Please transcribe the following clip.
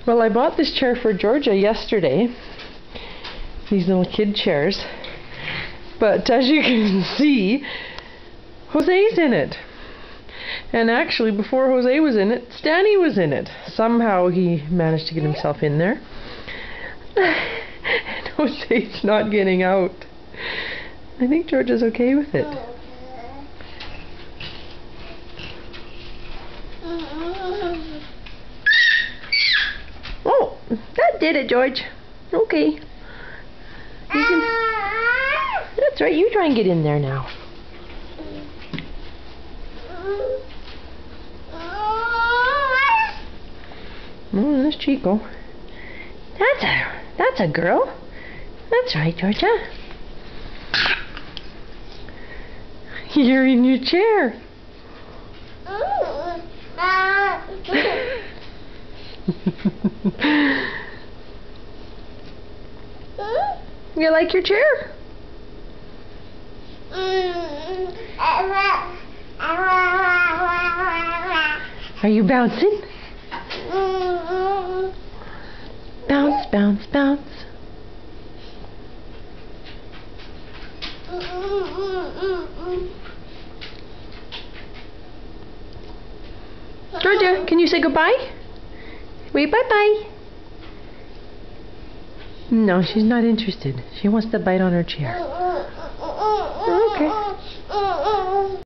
Well, I bought this chair for Georgia yesterday. These little kid chairs. But as you can see, Jose's in it. And actually, before Jose was in it, Stanny was in it. Somehow he managed to get himself in there. And Jose's not getting out. I think Georgia's okay with it. Oh, that did it, George. Okay. That's right, you try and get in there now. Oh, there's Chico. That's a girl. That's right, Georgia. You're in your chair. You like your chair? Are you bouncing? Bounce, bounce, bounce. Georgia, can you say goodbye? Wait, bye-bye. No, she's not interested. She wants to bite on her chair. Okay.